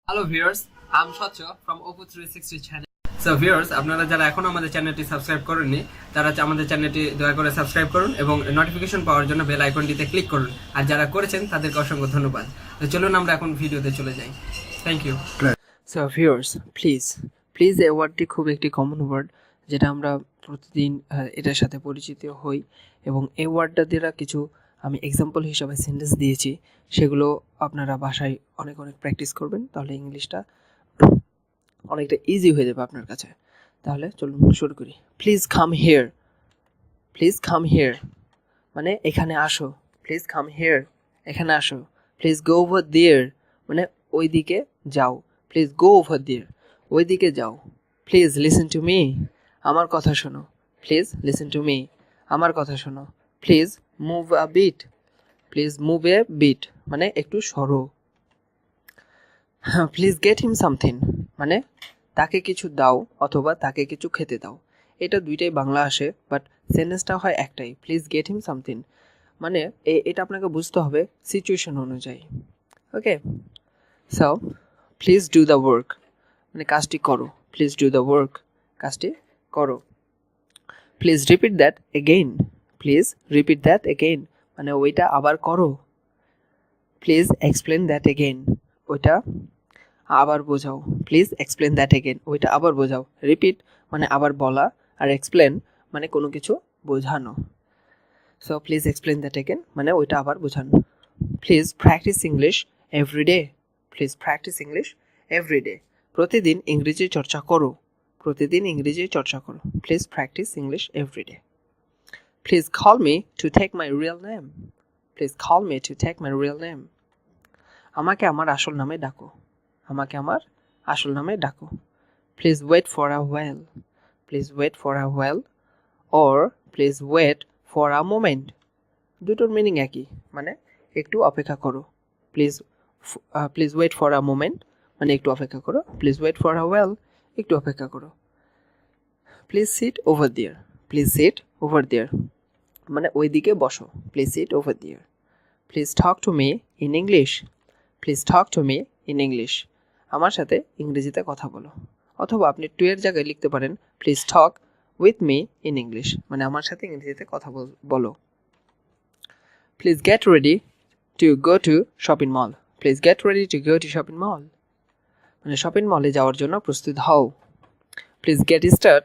Hello viewers, আম স্বচ্ছ from Oppo 360 channel. So viewers, আপনারা যারা এখনো আমাদের চ্যানেলটি সাবস্ক্রাইব করেননি তারা আমাদের চ্যানেলটি দয়া করে সাবস্ক্রাইব করুন এবং নোটিফিকেশন পাওয়ার জন্য বেল আইকনটিতে ক্লিক করুন। আর যারা করেছেন তাদেরকে অসংখ্য ধন্যবাদ। তো চলুন আমরা এখন ভিডিওতে চলে যাই। Thank you. So viewers, please এই ওয়ার্ডটি খুব একটি কমন ওয়ার্ড, যেটা আমরা প্রতিদিন এটার সাথে পরিচিত হই, এবং এই ওয়ার্ডটা দ্বারা কিছু আমি এক্সাম্পল হিসাবে সেন্টেন্স দিয়েছি, সেগুলো আপনারা বাসায় অনেক প্র্যাকটিস করবেন, তাহলে ইংলিশটা অনেকটা ইজি হয়ে যাবে আপনার কাছে। তাহলে চলুন শুরু করি। প্লিজ কাম হিয়ার মানে এখানে আসো। প্লিজ কাম হিয়ার, এখানে আসো। প্লিজ গো ওভার দেয়ার মানে ওই দিকে যাও। প্লিজ গো ওভার দেয়ার, ওই দিকে যাও। প্লিজ লিসেন টু মি, আমার কথা শোনো। প্লিজ লিসেন টু মি, আমার কথা শোনো। Please move a bit, please move a bit মানে একটু সরো। প্লিজ গেট হিম সামথিং মানে তাকে কিছু দাও অথবা তাকে কিছু খেতে দাও। এটা দুইটাই বাংলা আসে, বাট সেন্টেন্সটা হয় একটাই, প্লিজ গেট হিম সামথিং। মানে এটা আপনাকে বুঝতে হবে সিচুয়েশন অনুযায়ী। Okay, so please do the work মানে কাজটি করো। প্লিজ ডু দ্য ওয়ার্ক, কাজটি করো। Please repeat that again, please repeat that again মানে ওইটা আবার করো। প্লিজ এক্সপ্লেন দ্যাট এগেইন, ওইটা আবার বোঝাও। প্লিজ এক্সপ্লেন দ্যাট এগেইন, ওইটা আবার বোঝাও। রিপিট মানে আবার বলা, আর এক্সপ্লেন মানে কোনো কিছু বোঝানো। So please explain that again মানে ওইটা আবার বোঝানো। Please practice English everyday, please practice English everyday, প্রতিদিন ইংরেজি চর্চা করো। প্রতিদিন ইংরেজি চর্চা করো। Please practice English everyday. Please call me to take my real name, please call me to take my real name, আমাকে আমার আসল নামে ডাকো। আমাকে আমার আসল নামে ডাকো। Please wait for a well, please wait for a well or please wait for a moment, দুটোর মিনিং একই, মানে একটু অপেক্ষা করো। Please please wait for a moment মানে একটু অপেক্ষা করো। Please wait for a well, একটু অপেক্ষা করো। Please sit over there, please sit over there মানে ওই দিকে বসো। Please sit over there. Please talk to me in English, please talk to me in English, আমার সাথে ইংরেজিতে কথা বলো। অথবা আপনি টু এর জায়গায় লিখতে পারেন please talk with me in English মানে আমার সাথে ইংরেজিতে কথা বলো। Please get ready to go to shopping mall, please get ready to go to shopping mall মানে শপিং মলে যাওয়ার জন্য প্রস্তুত হও। Please get start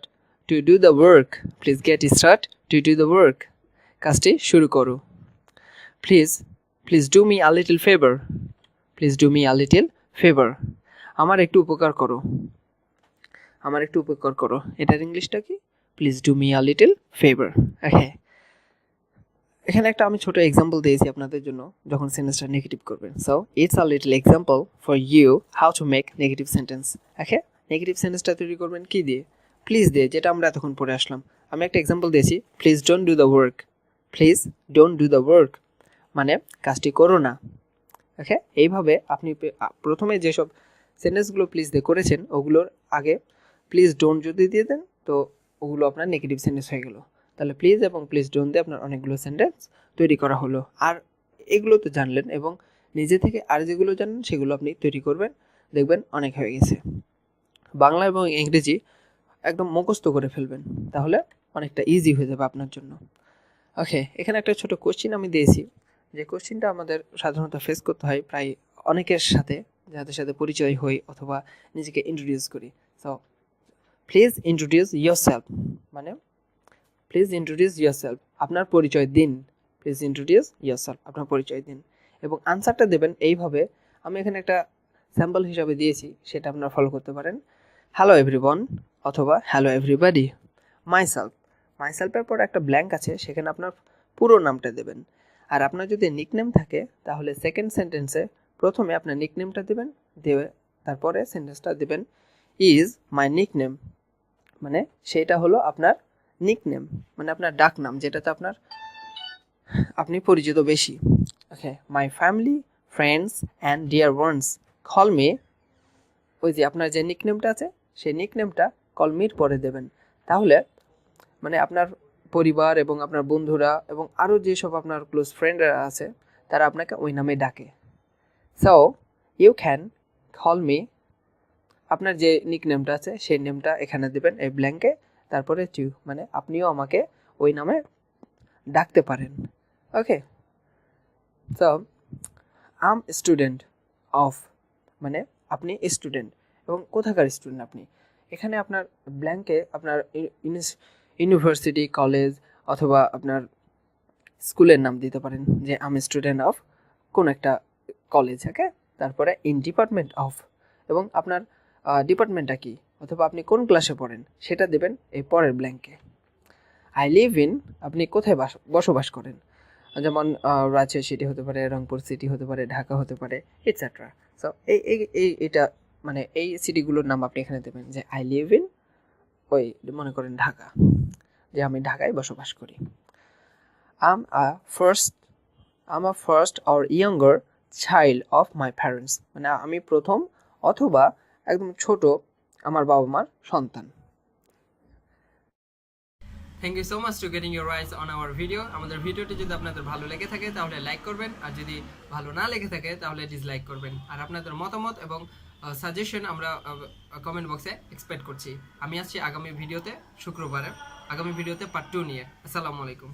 to do the work, please get start to do the work, কাজটি শুরু করো। Please please do me a little favour, please do me a little favour আমার একটু উপকার করো। আমার একটু উপকার করো, এটার ইংলিশটা কি? Please do me a little favour. Okay, এখানে একটা আমি ছোট এক্সাম্পল দিয়েছি আপনাদের জন্য যখন সেন্টেন্সটা নেগেটিভ করবেন। So it's a little example for you how to make negative sentence. Okay, negative সেন্টেন্সটা তৈরি করবেন কি দিয়ে? প্লিজ দিয়ে, যেটা আমরা এতক্ষণ পড়ে আসলাম। আমি একটা এক্সাম্পল দিয়েছি, please don't do the work, please don't do the work মানে কাজটি করো না। ওকে, এইভাবে আপনি প্রথমে যেসব সেন্টেন্সগুলো প্লিজ দিয়ে করেছেন ওগুলোর আগে প্লিজ ডোন্ট যদি দিয়ে দেন তো ওগুলো আপনার নেগেটিভ সেন্টেন্স হয়ে গেল। তাহলে প্লিজ এবং প্লিজ ডোন্ট দিয়ে আপনার অনেকগুলো সেন্টেন্স তৈরি করা হলো। আর এগুলো তো জানলেন, এবং নিজে থেকে আর যেগুলো জানেন সেগুলো আপনি তৈরি করবেন, দেখবেন অনেক হয়ে গেছে। বাংলা এবং ইংরেজি একদম মুখস্থ করে ফেলবেন, তাহলে অনেকটা ইজি হয়ে যাবে আপনার জন্য। ওকে, এখানে একটা ছোট কোশ্চিন আমি দিয়েছি, যে কোশ্চিনটা আমাদের সাধারণত ফেস করতে হয় প্রায় অনেকের সাথে, যাদের সাথে পরিচয় হই অথবা নিজেকে ইন্ট্রোডিউস করি। সো প্লিজ ইন্ট্রোডিউস ইয়োরসেলফ মানে প্লিজ ইন্ট্রোডিউস ইয়োরসেলফ আপনার পরিচয় দিন। প্লিজ ইন্ট্রোডিউস ইয়োরসেলফ আপনার পরিচয় দিন, এবং আনসারটা দেবেন এইভাবে। আমি এখানে একটা স্যাম্পল হিসাবে দিয়েছি, সেটা আপনারা ফলো করতে পারেন। হ্যালো এভরিওয়ান অথবা হ্যালো এভরিবডি। মাইসেলফ, মাইসেলফের পর একটা ব্ল্যাঙ্ক আছে, সেখানে আপনার পুরো নামটা দেবেন। আর আপনার যদি নিকনেম থাকে তাহলে সেকেন্ড সেন্টেন্সে প্রথমে আপনার নিকনেমটা দেবেন, দেবে তারপরে সেন্টেন্সটা দেবেন ইজ মাই নিকনেম মানে সেটা হলো আপনার নিকনেম মানে আপনার ডাক নাম, যেটাতে আপনি পরিচিত বেশি। Okay, my family friends and dear ones call me, ওই যে আপনার যে নিকনেমটা আছে সেই নিকনেমটা কল মির পরে দেবেন। তাহলে মানে আপনার পরিবার এবং আপনার বন্ধুরা এবং আরও যেসব আপনার ক্লোজ ফ্রেন্ডরা আছে তারা আপনাকে ওই নামে ডাকে। So you can call me, আপনার যে নিকনেমটা আছে সেই নেমটা এখানে দেবেন এই ব্ল্যাঙ্কে, তারপরে টু মানে আপনিও আমাকে ওই নামে ডাকতে পারেন। ওকে, সো আম স্টুডেন্ট অফ মানে আপনি স্টুডেন্ট, এবং কোথাকার স্টুডেন্ট আপনি। এখানে আপনার ব্ল্যাঙ্কে আপনার ইউনিভার্সিটি, কলেজ অথবা আপনার স্কুলের নাম দিতে পারেন, যে আম স্টুডেন্ট অফ কোন একটা কলেজ। ওকে, তারপরে ইন ডিপার্টমেন্ট অফ, এবং আপনার ডিপার্টমেন্টটা কি অথবা আপনি কোন ক্লাসে পড়েন সেটা দেবেন এই পরের ব্ল্যাঙ্কে। আই লিভ ইন, আপনি কোথায় বসবাস করেন, যেমন রাজশাহী সিটি হতে পারে, রংপুর সিটি হতে পারে, ঢাকা হতে পারে, এটসেট্রা। সো এইটা মানে এই সিটিগুলোর নাম আপনি এখানে দেবেন, যে আই লিভ ইন ওই মনে করেন ঢাকা, যে আমি ঢাকায় বসবাস করি। I'm a first or younger child of my parents, মানে আমি প্রথম অথবা একদম ছোট আমার বাবা মার সন্তান। Thank you so much to getting your rice on our video. আমাদের ভিডিওটি যদি আপনাদের ভালো লেগে থাকে তাহলে লাইক করবেন, আর যদি ভালো না লেগে থাকে তাহলে ডিসলাইক করবেন। আর আপনাদের মতামত এবং সাজেশন আমরা কমেন্ট বক্সে এক্সপেক্ট করছি। আমি আসছি আগামী ভিডিওতে, শুক্রবারে আগামী ভিডিওতে পার্ট 2 নিয়ে। আসসালামু আলাইকুম।